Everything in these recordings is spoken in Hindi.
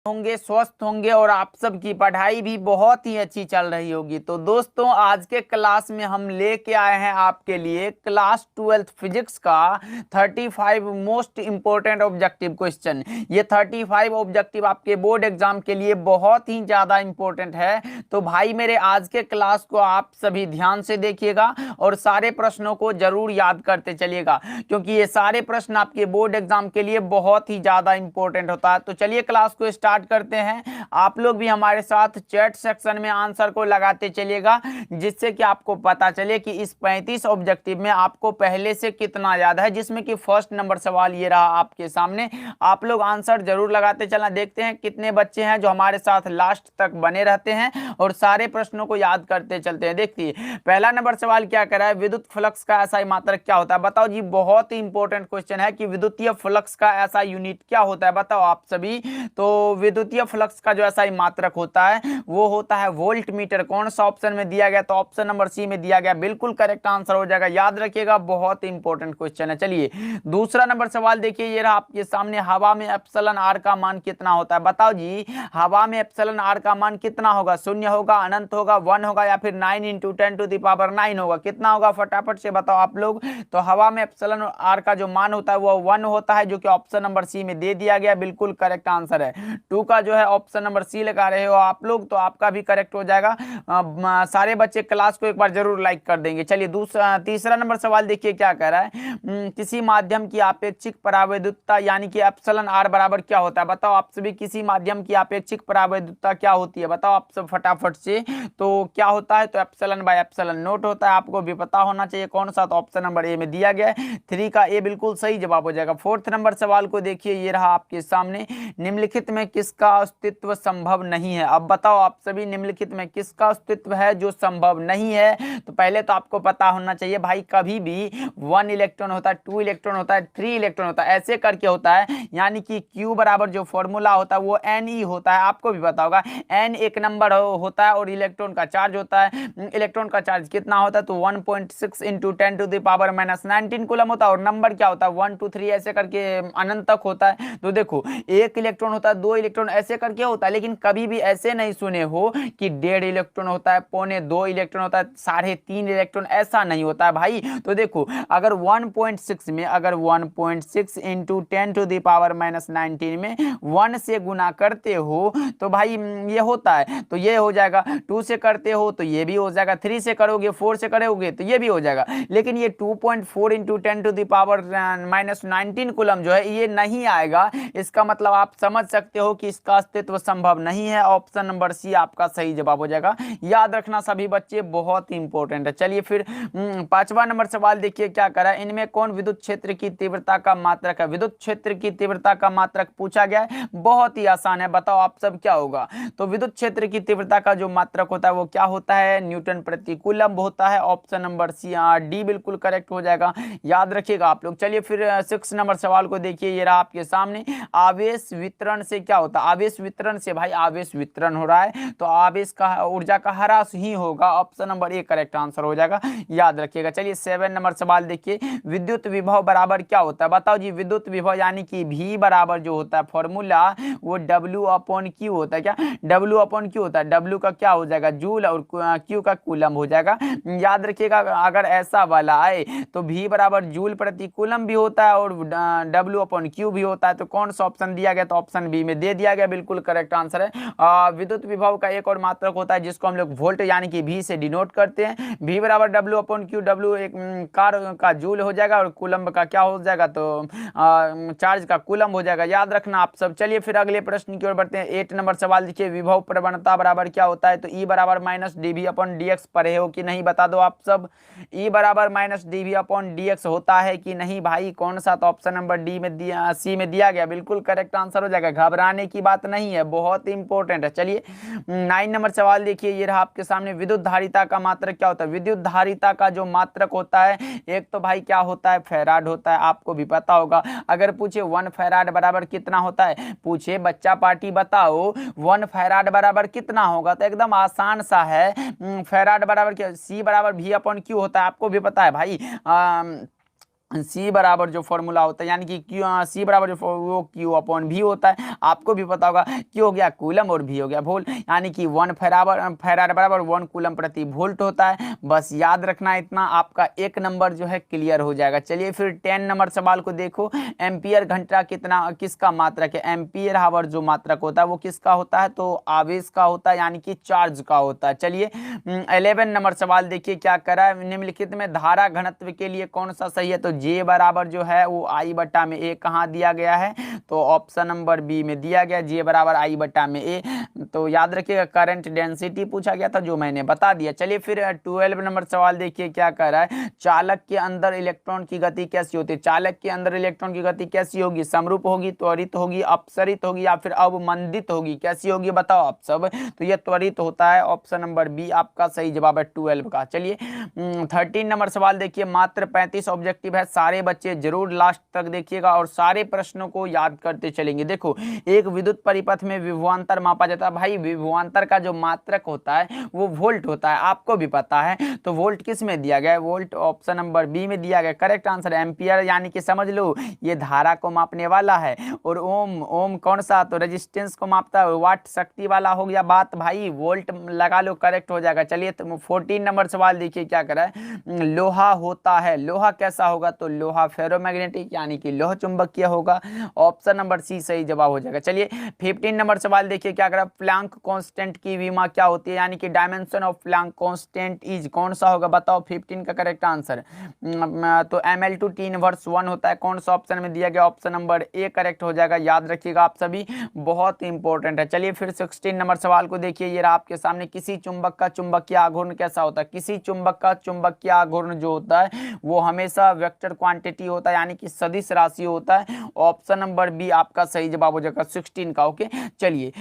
होंगे, स्वस्थ होंगे और आप सबकी पढ़ाई भी बहुत ही अच्छी चल रही होगी। तो दोस्तों आज के क्लास में हम लेके आए हैं आपके लिए क्लास 12th फिजिक्स का 35 मोस्ट इंपोर्टेंट ऑब्जेक्टिव क्वेश्चन। ये 35 ऑब्जेक्टिव आपके बोर्ड एग्जाम के लिए बहुत ही ज्यादा इंपॉर्टेंट है। तो भाई मेरे आज के क्लास को आप सभी ध्यान से देखिएगा और सारे प्रश्नों को जरूर याद करते चलिएगा, क्योंकि ये सारे प्रश्न आपके बोर्ड एग्जाम के लिए बहुत ही ज्यादा इंपॉर्टेंट होता है। तो चलिए क्लास को स्टार्ट करते हैं। आप लोग भी हमारे साथ चैट सेक्शन में आंसर को लगाते चलिएगा, जिससे कि आपको पता चले कि इस 35 ऑब्जेक्टिव में आपको पहले से कितना याद है, जिसमें कि फर्स्ट नंबर सवाल ये रहा आपके सामने। आप लोग आंसर जरूर लगाते चलना। देखते हैं कितने बच्चे हैं जो हमारे साथ लास्ट तक बने रहते हैं और सारे प्रश्नों को याद करते चलते हैं। देखिए पहला नंबर सवाल क्या कह रहा है, विद्युत फ्लक्स का एसआई मात्रक क्या होता है? बताओ जी, बहुत ही इंपॉर्टेंट क्वेश्चन है कि विद्युतीय फ्लक्स का एसआई यूनिट क्या होता है, बताओ आप सभी। तो विद्युतीय फ्लक्स का जो एसआई मात्रक होता है वो होता है वोल्ट मीटर। कौन सा ऑप्शन में दिया गया? तो ऑप्शन नंबर सी में दिया गया, बिल्कुल करेक्ट आंसर हो जाएगा। याद रखिएगा, बहुत ही इंपॉर्टेंट क्वेश्चन है। चलिए दूसरा नंबर सवाल देखिए, ये रहा आपके सामने, हवा में एप्सिलॉन आर का मान कितना होता है? बताओ जी, हवा में एप्सिलॉन आर का मान कितना होगा? शून्य होगा, अनंत होगा, 1 होगा या फिर 9 × 10⁻⁹ होगा? कितना होगा फटाफट से बताओ आप लोग। तो हवा में एप्सिलॉन आर का जो मान होता है वो 1 होता है, जो कि ऑप्शन नंबर सी में दे दिया गया, बिल्कुल करेक्ट आंसर है। 2 का जो है ऑप्शन नंबर सी लगा रहे हो आप लोग, तो आपका भी करेक्ट हो जाएगा। सारे बच्चे क्लास को एक बार जरूर लाइक कर देंगे। चलिए तीसरा नंबर सवाल देखिए क्या कह रहा है, किसी माध्यम की आपेक्षिक परावैद्युतता यानी कि एप्सिलॉन आर बराबर क्या होता है? बताओ आप सभी, किसी माध्यम की आपेक्षिक परावैद्युतता क्या होती है? बताओ आप सब फटाफट से। तो क्या होता है? तो एप्सिलॉन बाय एप्सिलॉन नॉट होता है। आपको भी पता होना चाहिए कौन सा, तो ऑप्शन नंबर ए में दिया गया है। 3 का ए बिल्कुल सही जवाब हो जाएगा। फोर्थ नंबर सवाल को देखिए, ये रहा आपके सामने, निम्नलिखित में किसका अस्तित्व संभव नहीं है? अब बताओ आप सभी, निम्नलिखित में किसका अस्तित्व है जो संभव नहीं है? तो पहले तो आपको पता होना चाहिए भाई, कभी भी 1 इलेक्ट्रॉन होता है, 2 इलेक्ट्रॉन होता है, 3 इलेक्ट्रॉन होता है, ऐसे करके होता है। यानी कि Q बराबर जो फॉर्मूला होता है वो Ne होता है, आपको भी पता होगा। N एक नंबर होता है और इलेक्ट्रॉन का चार्ज होता है। इलेक्ट्रॉन का चार्ज कितना होता है? तो 1.6 × 10⁻⁻19 कूलम होता है। और नंबर क्या होता है? 1 2 3 ऐसे करके अनंत तक होता है। तो देखो, एक इलेक्ट्रॉन होता है, 2 इलेक्ट्रॉन ऐसे करके होता है, लेकिन कभी भी ऐसे नहीं सुने हो कि 1.5 इलेक्ट्रॉन होता है, 1.25 इलेक्ट्रॉन होता है, 3.5 इलेक्ट्रॉन, ऐसा नहीं होता है भाई। तो देखो, अगर 1.6 में, अगर 1.6 × 10⁻⁻19 में 1 से गुना करते हो तो भाई ये होता है, तो ये हो जाएगा। 2 से करते हो तो ये भी हो जाएगा, 3 से करोगे, 4 से करोगे तो ये भी हो जाएगा। लेकिन ये 2.4 × 10⁻⁻19 कूलम जो है ये नहीं आएगा। इसका मतलब आप समझ सकते हो कि इसका अस्तित्व संभव नहीं है। ऑप्शन नंबर सी आपका सही जवाब हो जाएगा। याद रखना सभी बच्चे, बहुत ही इंपॉर्टेंट है। चलिए फिर पांचवा नंबर सवाल देखिए क्या करा है, इनमें कौन विद्युत क्षेत्र की तीव्रता का मात्रक है? विद्युत क्षेत्र की तीव्रता का मात्रक पूछा गया है, बहुत ही आसान है। बताओ आप सब क्या होगा? तो विद्युत क्षेत्र की तीव्रता का जो मात्रक होता है वो क्या होता है? न्यूटन प्रति कूलम्ब होता है। ऑप्शन नंबर सी डी बिल्कुल करेक्ट हो जाएगा। याद रखिएगा आप लोग। चलिए फिर 6 नंबर सवाल को देखिए, ये रहा आपके सामने, आवेश वितरण से क्या होता है? आवेश वितरण से भाई, आवेश वितरण हो रहा है तो आवेश का, ऊर्जा का ह्रास ही होगा। Option number A correct answer हो जाएगा। याद रखिएगा। चलिए 7 नंबर सवाल देखिए, विद्युत विभव बराबर क्या होता है? बताओ जी, विद्युत विभव यानी कि V बराबर जो होता है फॉर्मूला वो W/Q होता है। क्या W/Q होता है? W का क्या हो जाएगा? जूल, और Q का कूलम हो जाएगा। याद रखिएगा, अगर ऐसा वाला आए तो V बराबर जूल प्रति कूलम भी होता है और W/Q भी होता है। तो कौन सा ऑप्शन दिया गया? तो ऑप्शन बी में दे दिया गया, बिल्कुल करेक्ट आंसर है। विद्युत विभव का एक और मात्रक होता है जिसको हम लोग वोल्ट यानी कि V से डिनोट करते हैं। V बराबर W/Q, W एक कार का जूल हो जाएगा और कूलम का क्या हो जाएगा? तो चार्ज का कूलम हो जाएगा। याद रखना आप सब। चलिए फिर अगले प्रश्न की ओर बढ़ते हैं। 8 नंबर सवाल देखिए, विभव प्रवणता बराबर क्या होता है? तो E बराबर -dV/dx पढ़े हो कि नहीं, बता दो आप सब। E बराबर -dV/dx होता है कि नहीं भाई? कौन सा? तो ऑप्शन नंबर डी में दिया, सी में दिया गया, बिल्कुल करेक्ट आंसर हो जाएगा। घबराने की बात नहीं है, बहुत इंपॉर्टेंट है। चलिए 9 नंबर सवाल देखिए, ये रहा आपके सामने, विद्युत धारिता का मात्रक क्या होता है? विद्युत धारिता का जो मात्रक होता है, एक तो भाई क्या होता है? फैराड होता है, आपको भी पता होगा। अगर पूछे 1 फैराड बराबर कितना होता है, पूछे बच्चा पार्टी बताओ 1 फैराड बराबर कितना होगा, तो एकदम आसान सा है। फैराड बराबर क्या? सी बराबर V/Q होता है, आपको भी पता है भाई। सी बराबर जो फॉर्मूला होता है यानी कि क्यू, सी बराबर जो वो क्यू अपॉन भी होता है, आपको भी पता होगा। क्यू हो गया कूलम और भी हो गया वोल्ट, यानी कि 1 फैराड बराबर 1 कूलम प्रति वोल्ट होता है। बस याद रखना इतना, आपका एक नंबर जो है क्लियर हो जाएगा। चलिए फिर 10 नंबर सवाल को देखो। एम्पियर घंटा कितना किसका मात्रक है? एम्पियर हावर जो मात्रक होता है वो किसका होता है? तो आवेश का होता है, यानी कि चार्ज का होता है। चलिए 11 नंबर सवाल देखिए क्या करा है। निम्नलिखित में धारा घनत्व के लिए कौन सा सही है? तो जे बराबर जो है वो आई बट्टा में ए कहाँ दिया गया है? तो ऑप्शन नंबर बी में दिया गया, जे बराबर आई बट्टा में ए। तो याद रखिएगा करंट डेंसिटी पूछा गया था जो मैंने बता दिया। चलिए फिर 12 नंबर सवाल देखिए क्या कर रहा है। चालक के अंदर इलेक्ट्रॉन की गति कैसी होती है? चालक के अंदर इलेक्ट्रॉन की गति कैसी होगी? समरूप होगी, त्वरित होगी, अपसरित होगी या फिर अवमंदित होगी? कैसी होगी बताओ आप सब। तो ये त्वरित होता है, ऑप्शन नंबर बी आपका सही जवाब है 12 का। चलिए 13 नंबर सवाल देखिए। मात्र 35 ऑब्जेक्टिव है, सारे बच्चे जरूर लास्ट तक देखिएगा और सारे प्रश्नों को याद करते चलेंगे। देखो एक विद्युत परिपथ में विभवांतर मापा जाता है। भाई विभवांतर का जो मात्रक होता है वो वोल्ट होता है, आपको भी पता है। तो वोल्ट किस में दिया गया है? वोल्ट ऑप्शन नंबर बी में दिया गया। करेक्ट आंसर एम्पियर, यानी कि समझ लो ये धारा को मापने वाला है। और ओम, ओम कौन सा? तो रेजिस्टेंस को मापता है। वाट शक्ति वाला हो गया बात भाई, वोल्ट लगा लो, करेक्ट हो जाएगा। चलिए 14 नंबर सवाल देखिए क्या करा है। लोहा होता है, लोहा कैसा होगा? तो लोहा फेरोमैग्नेटिक यानी कि लोह चुंबकीय होगा, ऑप्शन नंबर सी सही जवाब हो जाएगा। चलिए 15 नंबर सवाल देखिए क्या करा। प्लैंक कांस्टेंट की विमा क्या होती है? यानी कि dimension of Planck constant is कौन सा होगा बताओ 15 का करेक्ट आंसर। तो ml/T इनवर्स 1 होता है, कौन सा ऑप्शन में दिया गया? ऑप्शन नंबर ए करेक्ट हो जाएगा। याद रखिएगा आप सभी, बहुत इंपॉर्टेंट है। चलिए फिर 16 नंबर सवाल को देखिए। ये रहा आपके सामने। किसी चुंबक का चुंबकीय आघूर्ण कैसा होता है? किसी चुंबक का चुंबकीय आघूर्ण जो होता है वो हमेशा वेक्टर क्वांटिटी होता है, यानी कि सदिश राशि होता है। ऑप्शन नंबर बी आपका सही जवाब हो जाएगा 16 का। ओके चलिए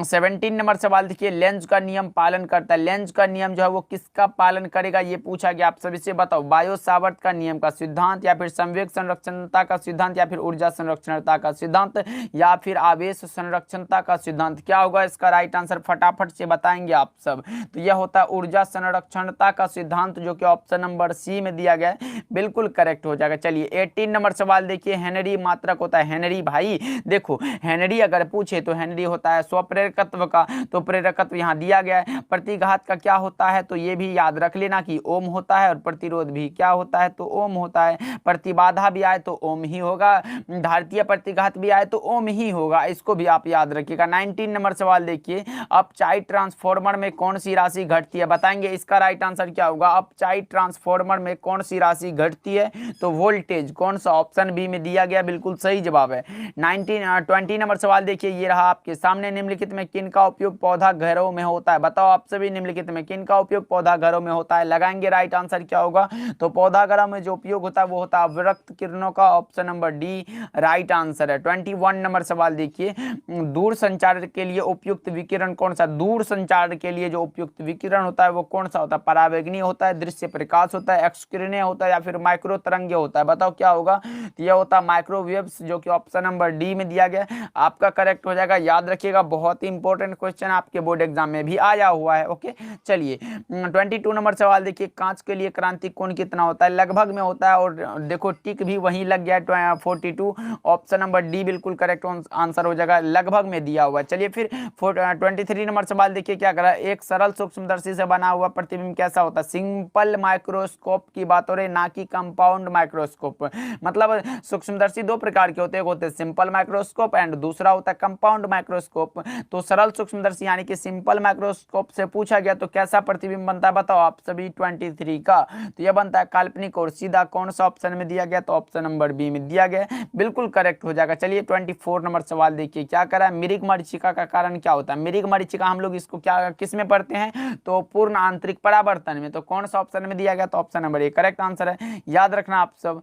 17 नंबर सवाल देखिए। लेंज का नियम पालन करता है, लेंज का नियम जो है वो किसका पालन करेगा ये पूछा गया। आप सभी से बताओ, बायो सावर्त का नियम का सिद्धांत, या फिर संवेग संरक्षणता का सिद्धांत, या फिर ऊर्जा संरक्षणता का सिद्धांत, या फिर आवेश संरक्षणता का सिद्धांत? क्या होगा इसका राइट आंसर? फटाफट से बताएंगे आप सब। तो यह होता है ऊर्जा संरक्षणता का सिद्धांत, जो कि ऑप्शन नंबर सी में दिया गया है, बिल्कुल करेक्ट हो जाएगा। चलिए 18 नंबर सवाल देखिए। हेनरी मात्रक होता है। हेनरी भाई देखो, हेनरी अगर पूछे तो हेनरी होता है स्वप्रेरकत्व का, तो प्रेरकत्व यहाँ दिया गया है। प्रतिघात का क्या होता है? तो ये भी याद रख लेना कि ओम होता है, और प्रतिरोध भी क्या होता है? तो ओम होता है। प्रतिबाधा भी आए तो ओम ही होगा, धारतीय प्रतिघात भी आए तो ओम ही होगा, इसको भी आप याद रखिएगा। 19 नंबर सवाल देखिए। अपचाई ट्रांसफार्मर में कौन सी राशि घटती है? बताएंगे इसका राइट आंसर क्या होगा। अपचाई ट्रांसफार्मर में कौन सी राशि घटती है? तो वोल्टेज। कौन सा? ऑप्शन बी में दिया गया, बिल्कुल सही जवाब है। 20 नंबर सवाल देखिए। ये रहा आपके सामने। निम्नलिखित में किन का उपयोग पौधा घरों में होता है? बताओ आप सभी, निम्नलिखित में किन का उपयोग पौधा घरों में होता है? लगाएंगे राइट आंसर क्या होगा। तो पौधा घरों में जो उपयोग होता है वो होता है अवरक्त किरणों का, option number D right answer है। 21 नंबर सवाल देखिए। दूर संचार के लिए उपयुक्त विकिरण कौन सा? दूर संचार के लिए जो उपयुक्त विकिरण होता है वो कौन सा होता है? परावैंगनी होता है, दृश्य प्रकाश होता है, एक्स किरणें होता है, या फिर माइक्रो तरंगे होता है? बताओ क्या होगा। तो यह होता है माइक्रोवेव्स, जो कि ऑप्शन नंबर डी में दिया गया, आपका करेक्ट हो जाएगा। याद रखिएगा, बहुत ही इंपॉर्टेंट क्वेश्चन आपके बोर्ड एग्जाम में भी आया हुआ है। ओके चलिए 22 नंबर सवाल देखिए। कांच के लिए क्रांतिक कोण कितना होता है? लगभग में होता है, और देखो टिक भी वहीं लग गया 42, ऑप्शन नंबर डी बिल्कुल करेक्ट आंसर हो जाएगा, लगभग में दिया हुआ है। चलिए फिर 23 नंबर सवाल देखिए क्या करा। एक सरल सूक्ष्मदर्शी से बना हुआ प्रतिबिंब कैसा होता है? सिंपल माइक्रोस्कोप की बात हो रही, ना कि कंपाउंड माइक्रोस्कोप। मतलब सूक्ष्मदर्शी दो प्रकार के होते हैं, एक होते हैं सिंपल माइक्रोस्कोप एंड दूसरा होता है कंपाउंड माइक्रोस्कोप। तो सरल सूक्ष्मदर्शी यानी कि सिंपल माइक्रोस्कोप से पूछा गया तो कैसा प्रतिबिंब बनता है बताओ आप सभी 23 का। तो यह बनता है काल्पनिक और सीधा। कौन सा ऑप्शन में दिया गया? तो ऑप्शन नंबर बी में दिया गया, बिल्कुल करेक्ट हो जाएगा। चलिए 24 नंबर सवाल देखिए क्या करा है। मिरिक मरीचिका का कारण क्या होता है? मिरिक मरीचिका हम लोग इसको क्या किस में पढ़ते हैं? तो पूर्ण आंतरिक परावर्तन में। तो कौन सा ऑप्शन में दिया गया? तो option number A correct answer है। याद रखना आप सब,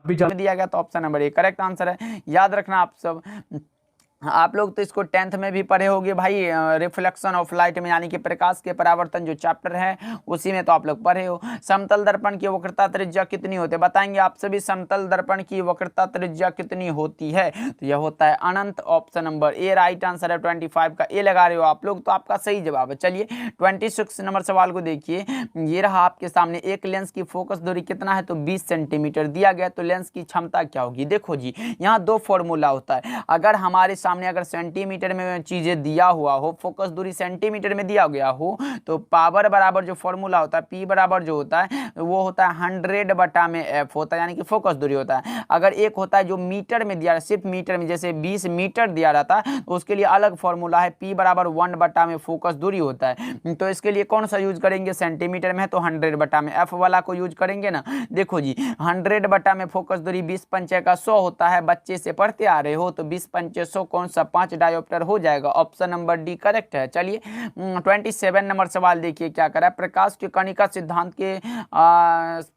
दिया गया तो option number A correct answer है। याद रखना आप सब। आप लोग तो इसको 10th में भी पढ़े होंगे भाई, रिफ्लेक्शन ऑफ लाइट में, यानी कि प्रकाश के परावर्तन जो चैप्टर है उसी में तो आप लोग पढ़े हो। समतल दर्पण की वक्रता त्रिज्या कितनी होती है, बताएंगे आप सभी। समतल दर्पण की वक्रता त्रिज्या कितनी होती है, तो यह होता है अनंत। Option number A right answer है। 25 का ए लगा रहे हो आप लोग, तो आपका सही जवाब है। चलिए 26 नंबर सवाल को देखिए, ये रहा आपके सामने। एक लेंस की फोकस दूरी कितना है, तो 20 सेंटीमीटर दिया गया, तो लेंस की क्षमता क्या होगी। देखो जी, यहाँ दो फॉर्मूला होता है। अगर हमारे सामने अगर सेंटीमीटर में चीजें दिया हुआ हो, फोकस दूरी सेंटीमीटर में दिया गया हो, तो पावर बराबर जो फॉर्मूला होता है, पी बराबर जो होता है वो होता है 100 बटा में एफ होता है, यानी कि फोकस दूरी होता है। अगर एक होता है जो मीटर में दिया, सिर्फ मीटर में, जैसे 20 मीटर दिया रहता है, तो उसके लिए अलग फॉर्मूला है, पी बराबर 1 बटा में फोकस दूरी होता है। तो इसके लिए कौन सा यूज करेंगे, सेंटीमीटर में है तो 100 बटा में एफ वाला को यूज करेंगे ना। देखो जी, 100 बटा में फोकस दूरी 20 पंचे का 100 होता है, बच्चे से पढ़ते आ रहे हो, तो 20 पंचे 100 कौन सा 5 डायोप्टर हो जाएगा। ऑप्शन नंबर डी करेक्ट है। चलिए 27 नंबर सवाल देखिए क्या करा है। प्रकाश के कणिका सिद्धांत के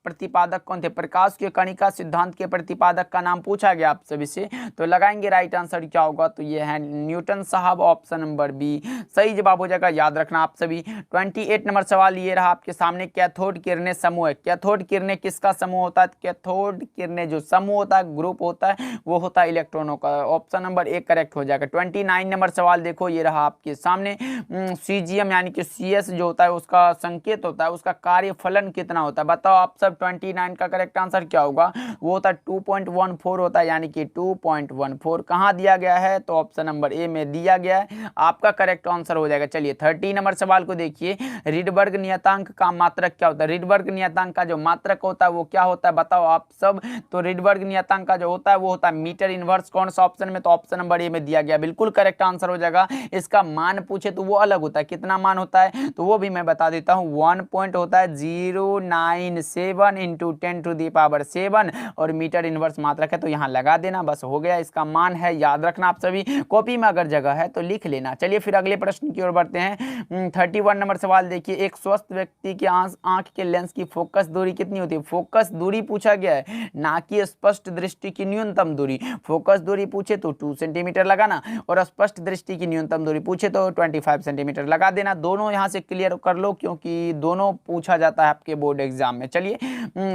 प्रतिपादक कौन थे, प्रकाश के कणिका सिद्धांत के प्रतिपादक का नाम पूछा गया आप सभी से, तो लगाएंगे राइट आंसर क्या होगा, तो ये है न्यूटन साहब। ऑप्शन नंबर बी सही जवाब हो जाएगा, याद रखना आप सभी। 28 नंबर सवाल ये रहा आपके सामने। कैथोड किरणें समूह है, कैथोड किरणें किसका समूह होता है, कैथोड किरणें जो समूह होता है, ग्रुप होता है, वो होता है इलेक्ट्रॉनों का। ऑप्शन नंबर ए करेक्ट हो जाएगा। 29 नंबर सवाल देखो, ये रहा आपके सामने। सीजीएम यानी कि सीएस जो होता है उसका संकेत होता है, उसका कार्यफलन कितना होता है, बताओ आप सब। 29 का करेक्ट आंसर क्या होगा, वो होता है 2.14 होता है, यानी कि 2.14 कहाँ दिया गया है, तो ऑप्शन नंबर ए में दिया गया है, आपका करेक्ट आंसर हो जाएगा। चलिए 30 नंबर सवाल को देखिए। रिडबर्ग नियतांक का मात्रक क्या होता है, रिडबर्ग नियतांक का जो मात्रक होता है वो क्या होता है, बताओ आप सब। तो रिडबर्ग नियतांक का जो होता है वो होता है मीटर इनवर्स। कौन सा ऑप्शन में, तो ऑप्शन नंबर ए में दिया गया, बिल्कुल करेक्ट आंसर हो जाएगा। इसका मान पूछे तो वो अलग होता है, कितना मान होता है, तो वो भी मैं बता देता हूँ। 1 पॉइंट होता है 097 इंटू 10⁻7 और मीटर इनवर्स मात्रक है, तो यहाँ लगा देना, बस हो गया। इसका मान है, याद रखना आप सभी, कॉपी में अगर जगह है तो लिख लेना। चलिए फिर अगले प्रश्न की ओर बढ़ते हैं। 31 नंबर सवाल देखिए। एक स्वस्थ व्यक्ति के आंख के लेंस की फोकस दूरी कितनी होती है, फोकस दूरी पूछा गया है, ना कि स्पष्ट दृष्टि की न्यूनतम दूरी। फोकस दूरी पूछे तो 2 सेंटीमीटर लगाना, और स्पष्ट दृष्टि की न्यूनतम दूरी पूछे तो 25 सेंटीमीटर लगा देना। दोनों यहाँ से क्लियर कर लो, क्योंकि दोनों पूछा जाता है आपके बोर्ड एग्जाम में। चलिए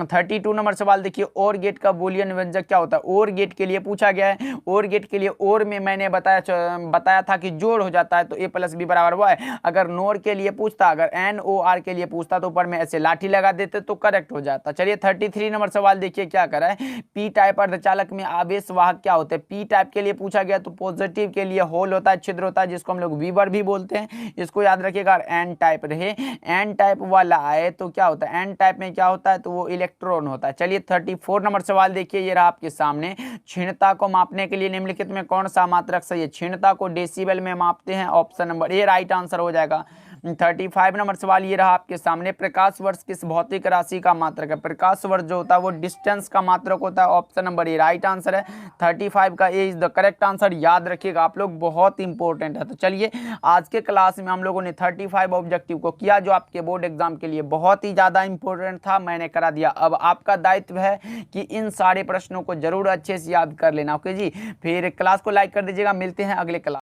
32 नंबर सवाल देखिए। और गेट का बूलियन व्यंजक क्या होता है, और गेट के लिए पूछा गया है। और गेट के लिए और में मैंने बताया था कि जोड़ हो जाता है, तो ए प्लस बी बराबर हुआ है। अगर नोर के लिए पूछता, अगर एन ओ आर के लिए पूछता, तो ऊपर में ऐसे लाठी लगा देते तो करेक्ट हो जाता। चलिए 33 नंबर सवाल देखिए क्या करा है। पी टाइप अर्धचालक में आवेश वाहक क्या होते हैं, पी टाइप के लिए पूछा गया, तो पॉजिटिव के लिए होल होता है, छिद्र होता है, जिसको हम लोग वीवर भी बोलते हैं, इसको याद रखिएगा। एन टाइप रहे, एन टाइप वाला आए तो क्या होता है, एन टाइप में क्या होता है, तो वो इलेक्ट्रॉन होता है। चलिए 34 नंबर सवाल देखिए, ये रहा आपके सामने। क्षीणता को मापने के लिए निम्नलिखित में कौन सा मात्रक सही है, क्षीणता को डेसिबल में मापते हैं, option number A right answer हो जाएगा। 35 नंबर सवाल ये रहा आपके सामने। प्रकाश वर्ष किस भौतिक राशि का मात्रक है, प्रकाश वर्ष जो होता है वो डिस्टेंस का मात्रक होता है, option number A right answer है। 35 का ए इज द करेक्ट आंसर, याद रखिएगा आप लोग, बहुत इंपॉर्टेंट है। तो चलिए आज के क्लास में हम लोगों ने 35 ऑब्जेक्टिव को किया, जो आपके बोर्ड एग्जाम के लिए बहुत ही ज्यादा इंपॉर्टेंट था, मैंने करा दिया। अब आपका दायित्व है कि इन सारे प्रश्नों को जरूर अच्छे से याद कर लेना। ओके जी, फिर क्लास को लाइक कर दीजिएगा, मिलते हैं अगले क्लास।